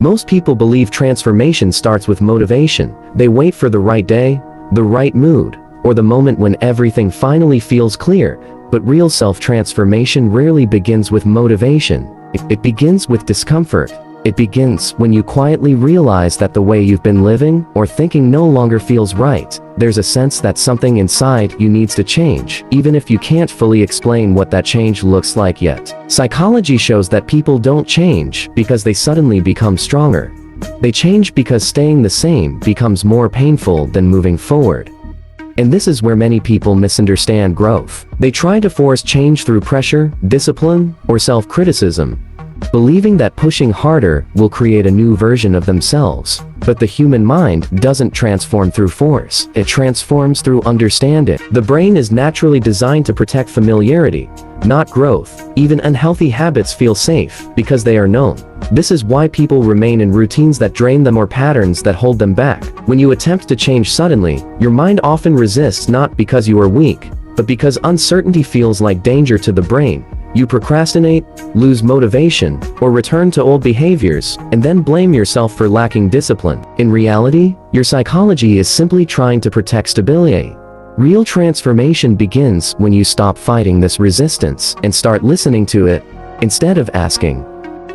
Most people believe transformation starts with motivation. They wait for the right day, the right mood, or the moment when everything finally feels clear. But real self-transformation rarely begins with motivation. It begins with discomfort. It begins when you quietly realize that the way you've been living or thinking no longer feels right. There's a sense that something inside you needs to change, even if you can't fully explain what that change looks like yet. Psychology shows that people don't change because they suddenly become stronger. They change because staying the same becomes more painful than moving forward. And this is where many people misunderstand growth. They try to force change through pressure, discipline, or self-criticism, believing that pushing harder will create a new version of themselves. But the human mind doesn't transform through force. It transforms through understanding. The brain is naturally designed to protect familiarity, not growth. Even unhealthy habits feel safe because they are known. This is why people remain in routines that drain them or patterns that hold them back. When you attempt to change suddenly, your mind often resists, not because you are weak, but because uncertainty feels like danger to the brain. You procrastinate, lose motivation, or return to old behaviors, and then blame yourself for lacking discipline. In reality, your psychology is simply trying to protect stability. Real transformation begins when you stop fighting this resistance and start listening to it. Instead of asking,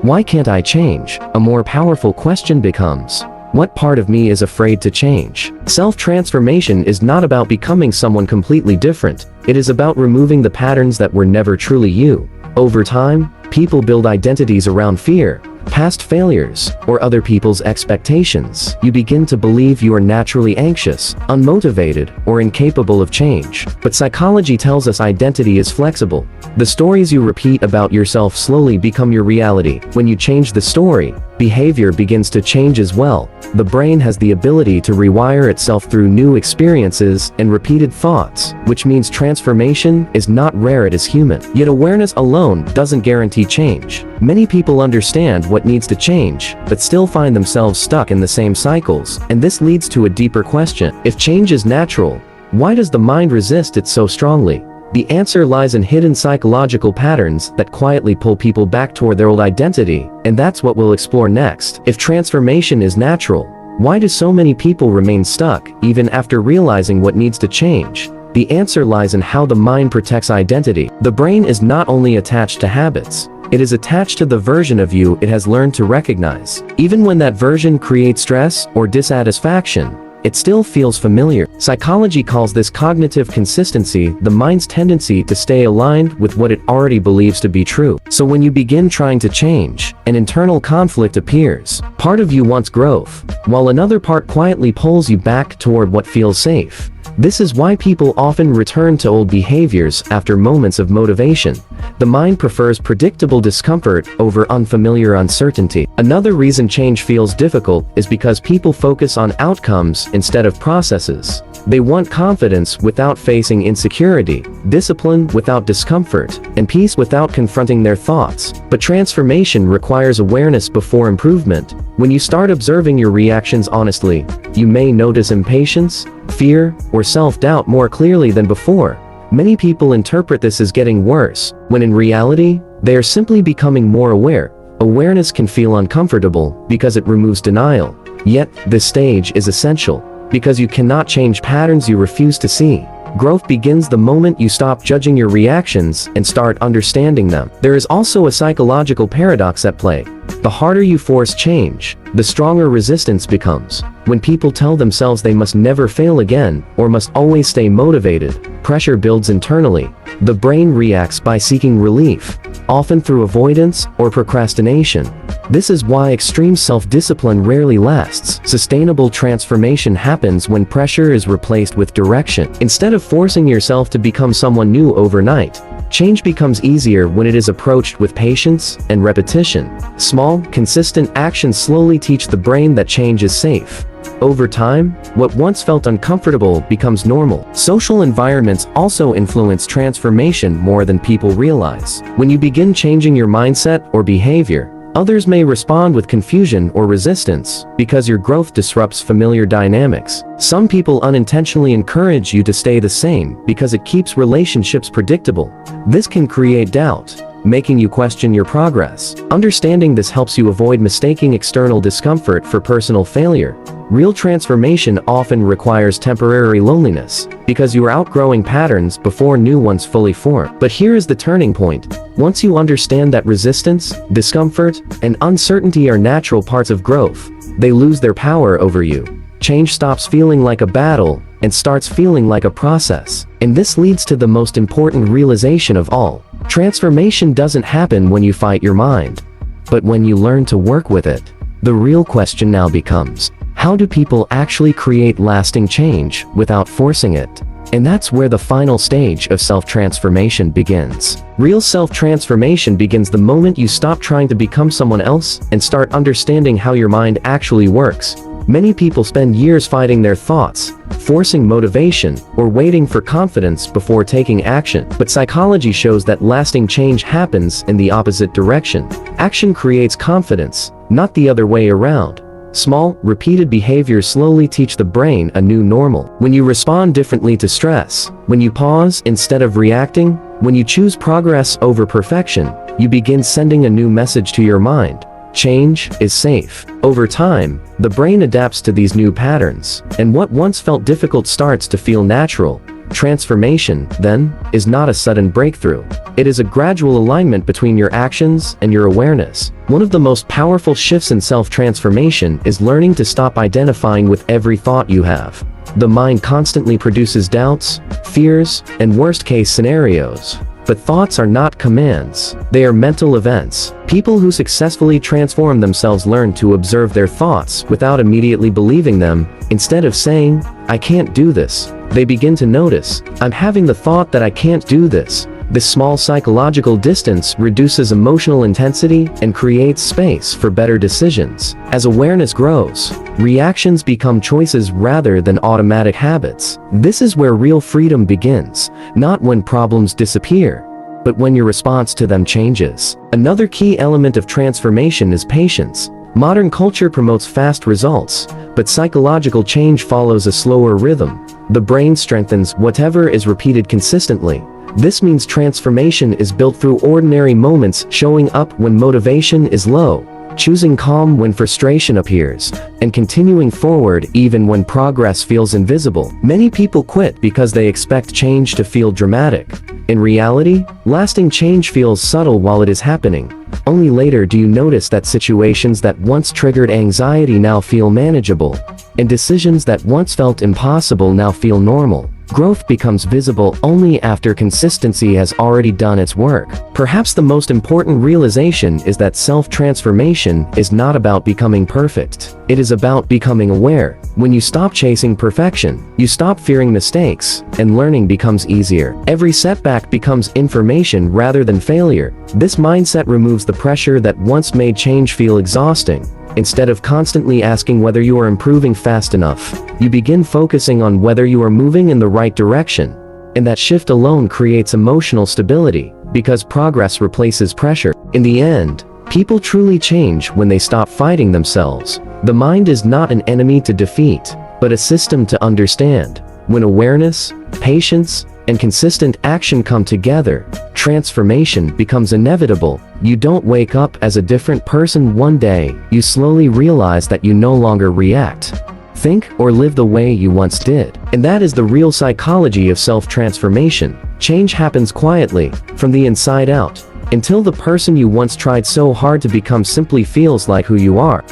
"Why can't I change?" a more powerful question becomes, "What part of me is afraid to change?" Self-transformation is not about becoming someone completely different. It is about removing the patterns that were never truly you. Over time, people build identities around fear, past failures, or other people's expectations. You begin to believe you are naturally anxious, unmotivated, or incapable of change. But psychology tells us identity is flexible. The stories you repeat about yourself slowly become your reality. When you change the story, behavior begins to change as well. The brain has the ability to rewire itself through new experiences and repeated thoughts, which means transformation is not rare, it is human. Yet awareness alone doesn't guarantee change. Many people understand what needs to change, but still find themselves stuck in the same cycles, and this leads to a deeper question. If change is natural, why does the mind resist it so strongly? The answer lies in hidden psychological patterns that quietly pull people back toward their old identity, and that's what we'll explore next. If transformation is natural, why do so many people remain stuck, even after realizing what needs to change? The answer lies in how the mind protects identity. The brain is not only attached to habits, it is attached to the version of you it has learned to recognize. Even when that version creates stress or dissatisfaction, it still feels familiar. Psychology calls this cognitive consistency, the mind's tendency to stay aligned with what it already believes to be true. So when you begin trying to change, an internal conflict appears. Part of you wants growth, while another part quietly pulls you back toward what feels safe. This is why people often return to old behaviors after moments of motivation. The mind prefers predictable discomfort over unfamiliar uncertainty. Another reason change feels difficult is because people focus on outcomes instead of processes. They want confidence without facing insecurity, discipline without discomfort, and peace without confronting their thoughts. But transformation requires awareness before improvement. When you start observing your reactions honestly, you may notice impatience, fear, or self-doubt more clearly than before. Many people interpret this as getting worse, when in reality, they are simply becoming more aware. Awareness can feel uncomfortable because it removes denial. Yet, this stage is essential, because you cannot change patterns you refuse to see. Growth begins the moment you stop judging your reactions and start understanding them. There is also a psychological paradox at play. The harder you force change, the stronger resistance becomes. When people tell themselves they must never fail again, or must always stay motivated, pressure builds internally. The brain reacts by seeking relief, often through avoidance or procrastination. This is why extreme self-discipline rarely lasts. Sustainable transformation happens when pressure is replaced with direction. Instead of forcing yourself to become someone new overnight, change becomes easier when it is approached with patience and repetition. Small, consistent actions slowly teach the brain that change is safe. Over time, what once felt uncomfortable becomes normal. Social environments also influence transformation more than people realize. When you begin changing your mindset or behavior, others may respond with confusion or resistance because your growth disrupts familiar dynamics. Some people unintentionally encourage you to stay the same because it keeps relationships predictable. This can create doubt, making you question your progress. Understanding this helps you avoid mistaking external discomfort for personal failure. Real transformation often requires temporary loneliness, because you are outgrowing patterns before new ones fully form. But here is the turning point. Once you understand that resistance, discomfort, and uncertainty are natural parts of growth, they lose their power over you. Change stops feeling like a battle and starts feeling like a process. And this leads to the most important realization of all. Transformation doesn't happen when you fight your mind, but when you learn to work with it. The real question now becomes, how do people actually create lasting change without forcing it? And that's where the final stage of self-transformation begins. Real self-transformation begins the moment you stop trying to become someone else and start understanding how your mind actually works. Many people spend years fighting their thoughts, forcing motivation, or waiting for confidence before taking action. But psychology shows that lasting change happens in the opposite direction. Action creates confidence, not the other way around. Small, repeated behaviors slowly teach the brain a new normal. When you respond differently to stress, when you pause instead of reacting, when you choose progress over perfection, you begin sending a new message to your mind. Change is safe. Over time, the brain adapts to these new patterns, and what once felt difficult starts to feel natural. Transformation, then, is not a sudden breakthrough. It is a gradual alignment between your actions and your awareness. One of the most powerful shifts in self-transformation is learning to stop identifying with every thought you have. The mind constantly produces doubts, fears, and worst-case scenarios. But thoughts are not commands, they are mental events. People who successfully transform themselves learn to observe their thoughts without immediately believing them. Instead of saying, "I can't do this," they begin to notice, "I'm having the thought that I can't do this." This small psychological distance reduces emotional intensity and creates space for better decisions. As awareness grows, reactions become choices rather than automatic habits. This is where real freedom begins, not when problems disappear, but when your response to them changes. Another key element of transformation is patience. Modern culture promotes fast results, but psychological change follows a slower rhythm. The brain strengthens whatever is repeated consistently. This means transformation is built through ordinary moments, showing up when motivation is low, choosing calm when frustration appears, and continuing forward even when progress feels invisible. Many people quit because they expect change to feel dramatic. In reality, lasting change feels subtle while it is happening. Only later do you notice that situations that once triggered anxiety now feel manageable, and decisions that once felt impossible now feel normal. Growth becomes visible only after consistency has already done its work. Perhaps the most important realization is that self-transformation is not about becoming perfect. It is about becoming aware. When you stop chasing perfection, you stop fearing mistakes, and learning becomes easier. Every setback becomes information rather than failure. This mindset removes the pressure that once made change feel exhausting. Instead of constantly asking whether you are improving fast enough, you begin focusing on whether you are moving in the right direction. And that shift alone creates emotional stability, because progress replaces pressure. In the end, people truly change when they stop fighting themselves. The mind is not an enemy to defeat, but a system to understand. When awareness, patience, and consistent action come together, transformation becomes inevitable. You don't wake up as a different person one day, you slowly realize that you no longer react, think, or live the way you once did. And that is the real psychology of self-transformation. Change happens quietly, from the inside out, until the person you once tried so hard to become simply feels like who you are.